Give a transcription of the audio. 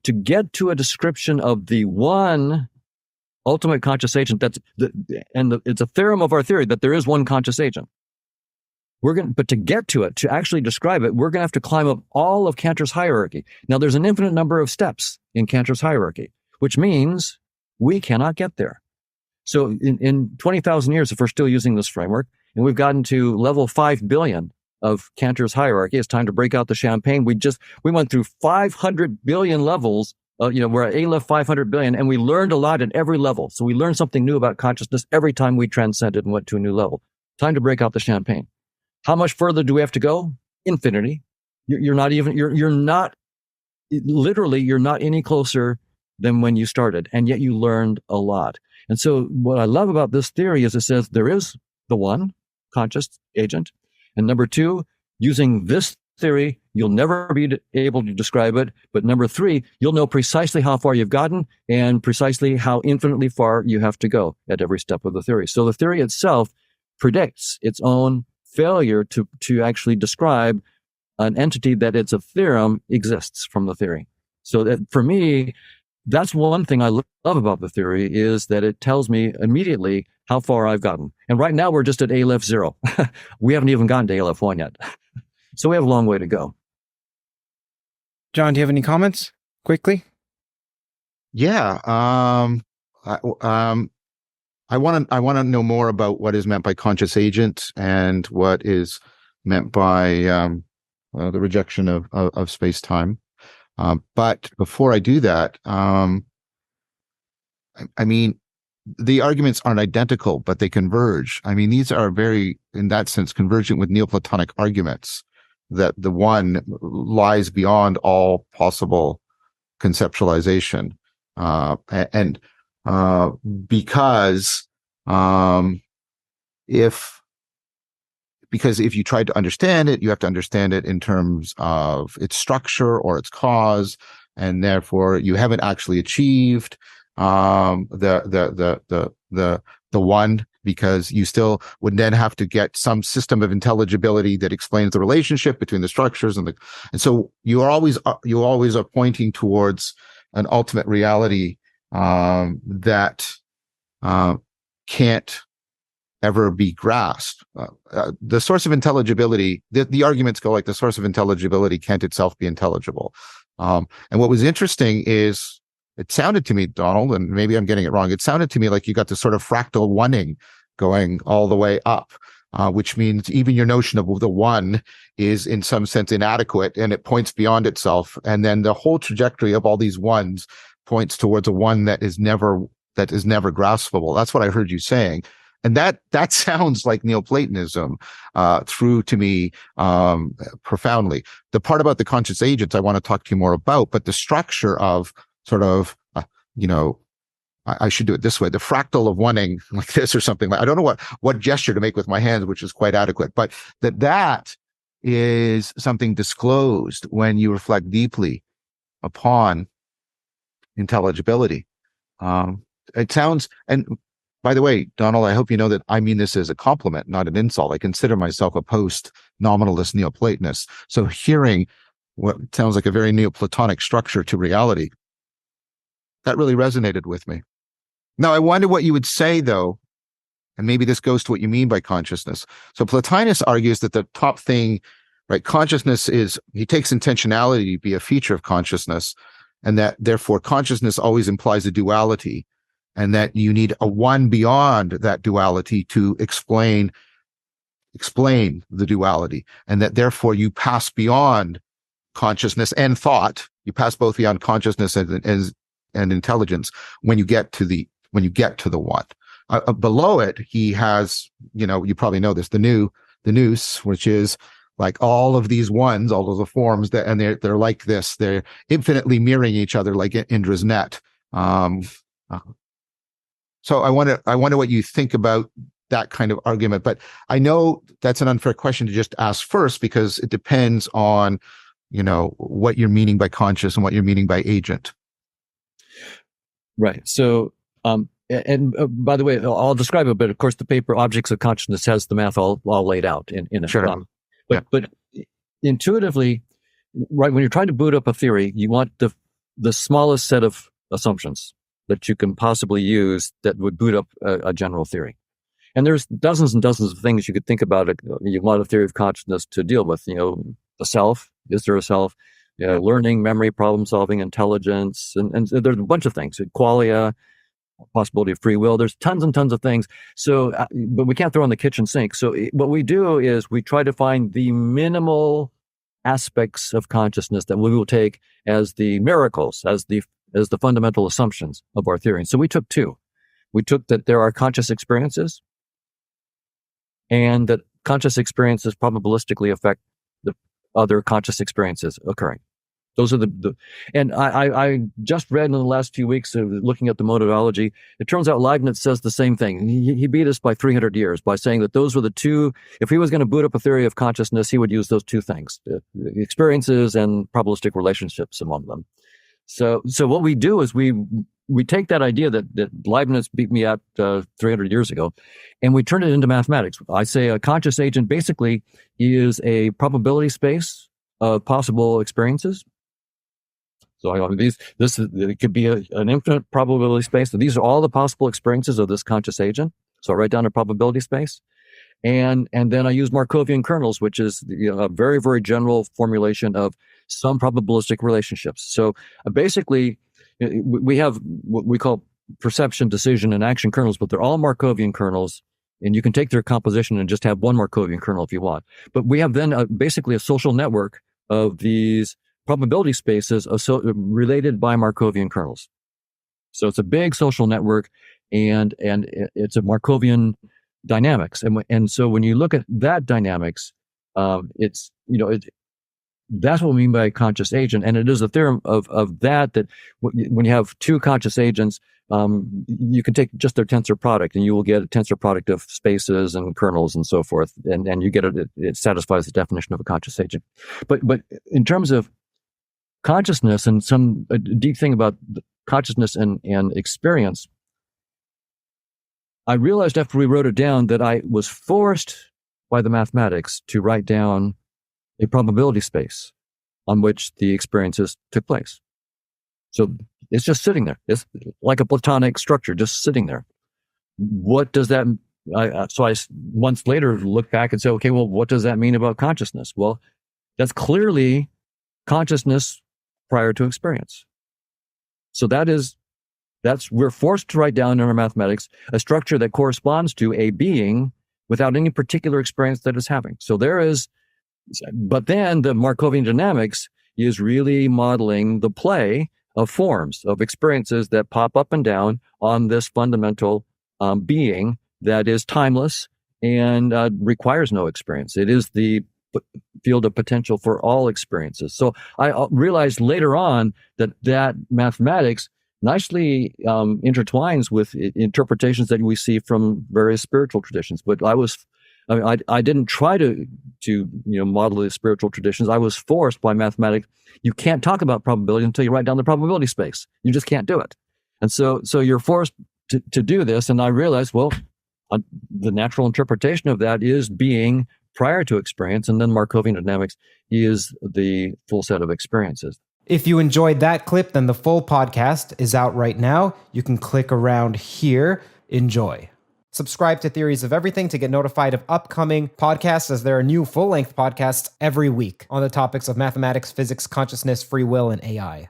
to get to a description of the one ultimate conscious agent, it's a theorem of our theory that there is one conscious agent. But to get to it, to actually describe it, we're going to have to climb up all of Cantor's hierarchy. Now, there's an infinite number of steps in Cantor's hierarchy, which means we cannot get there. So in 20,000 years, if we're still using this framework, and we've gotten to level 5 billion of Cantor's hierarchy, it's time to break out the champagne. We went through 500 billion levels. We're at Aleph 500 billion, and we learned a lot at every level. So we learned something new about consciousness every time we transcended and went to a new level. Time to break out the champagne. How much further do we have to go? Infinity. You're not any closer than when you started, and yet you learned a lot. And so what I love about this theory is it says there is the one conscious agent. And number two, using this theory, you'll never be able to describe it. But number three, you'll know precisely how far you've gotten and precisely how infinitely far you have to go at every step of the theory. So the theory itself predicts its own failure to actually describe an entity that it's a theorem exists from the theory. So that for me, that's one thing I love about the theory is that it tells me immediately how far I've gotten. And right now we're just at Aleph 0. We haven't even gotten to Aleph 1 yet. So we have a long way to go. John, do you have any comments quickly? Yeah. I want to know more about what is meant by conscious agent and what is meant by the rejection of space-time. But before I do that, I mean, the arguments aren't identical, but they converge. I mean, these are very, in that sense, convergent with Neoplatonic arguments that the one lies beyond all possible conceptualization. Because if you try to understand it, you have to understand it in terms of its structure or its cause, and therefore you haven't actually achieved the one, because you still would then have to get some system of intelligibility that explains the relationship between the structures and so you always are pointing towards an ultimate reality that can't ever be grasped. The source of intelligibility, the arguments go like the source of intelligibility can't itself be intelligible. And what was interesting is it sounded to me, Donald, and maybe I'm getting it wrong, it sounded to me like you got this sort of fractal oneing going all the way up, which means even your notion of the one is in some sense inadequate and it points beyond itself. And then the whole trajectory of all these ones points towards a one that is never graspable. That's what I heard you saying. And that sounds like Neoplatonism through to me profoundly. The part about the conscious agents I want to talk to you more about, but the structure of sort of, I should do it this way, the fractal of oneing like this or something. I don't know what gesture to make with my hands, which is quite adequate, but that is something disclosed when you reflect deeply upon intelligibility. It sounds, and by the way, Donald, I hope you know that I mean this as a compliment, not an insult. I consider myself a post-nominalist Neoplatonist. So hearing what sounds like a very Neoplatonic structure to reality, that really resonated with me. Now, I wonder what you would say, though, and maybe this goes to what you mean by consciousness. So Plotinus argues that the top thing, right, consciousness is, he takes intentionality to be a feature of consciousness, and that therefore consciousness always implies a duality, and that you need a one beyond that duality to explain the duality, and that therefore you pass beyond consciousness and thought. You pass both beyond consciousness and intelligence when you get to the one. Below it, he has, you probably know this, the nous, which is like all of these ones, all of the forms that, and they're like this. They're infinitely mirroring each other, like Indra's net. So I wonder what you think about that kind of argument. But I know that's an unfair question to just ask first, because it depends on, what you're meaning by conscious and what you're meaning by agent. Right. So, by the way, I'll describe it, but of course the paper Objects of Consciousness has the math all laid out in it. Sure. But intuitively, right, when you're trying to boot up a theory, you want the the smallest set of assumptions that you can possibly use that would boot up a general theory. And there's dozens and dozens of things you could think about a lot of theory of consciousness to deal with. The self, is there a self? Learning, memory, problem solving, intelligence, and there's a bunch of things. Qualia, possibility of free will. There's tons and tons of things. So, but we can't throw in the kitchen sink. So what we do is we try to find the minimal aspects of consciousness that we will take as the miracles, as the fundamental assumptions of our theory. And so we took two. We took that there are conscious experiences, and that conscious experiences probabilistically affect the other conscious experiences occurring. Those are and I just read in the last few weeks, looking at the modality, it turns out Leibniz says the same thing. He beat us by 300 years by saying that those were the two, if he was going to boot up a theory of consciousness, he would use those two things, the experiences and probabilistic relationships among them. So what we do is we take that idea that Leibniz beat me at 300 years ago, and we turn it into mathematics. I say a conscious agent basically is a probability space of possible experiences. So it could be an infinite probability space. So these are all the possible experiences of this conscious agent. So I write down a probability space, and then I use Markovian kernels, which is a very, very general formulation of some probabilistic relationships. So basically, we have what we call perception, decision, and action kernels, but they're all Markovian kernels, and you can take their composition and just have one Markovian kernel if you want. But we have then basically a social network of these probability spaces related by Markovian kernels. So it's a big social network, and it's a Markovian dynamics. And so when you look at that dynamics, that's what we mean by a conscious agent. And it is a theorem of that when you have two conscious agents, you can take just their tensor product and you will get a tensor product of spaces and kernels and so forth. And you get it satisfies the definition of a conscious agent. But in terms of consciousness and a deep thing about consciousness and experience, I realized after we wrote it down that I was forced by the mathematics to write down a probability space on which the experiences took place. So it's just sitting there. It's like a Platonic structure, just sitting there. What does that? So I months later look back and say, okay, well, what does that mean about consciousness? Well, that's clearly consciousness prior to experience. So we're forced to write down in our mathematics a structure that corresponds to a being without any particular experience that it's having. So but then the Markovian dynamics is really modeling the play of forms, of experiences that pop up and down on this fundamental being that is timeless and requires no experience. It is the field of potential for all experiences. So I realized later on that mathematics nicely intertwines with interpretations that we see from various spiritual traditions. But I didn't try to model the spiritual traditions. I was forced by mathematics. You can't talk about probability until you write down the probability space. You just can't do it. And so you're forced to do this. And I realized, the natural interpretation of that is being prior to experience, and then Markovian dynamics is the full set of experiences. If you enjoyed that clip, then the full podcast is out right now. You can click around here. Enjoy. Subscribe to Theories of Everything to get notified of upcoming podcasts, as there are new full-length podcasts every week on the topics of mathematics, physics, consciousness, free will, and AI.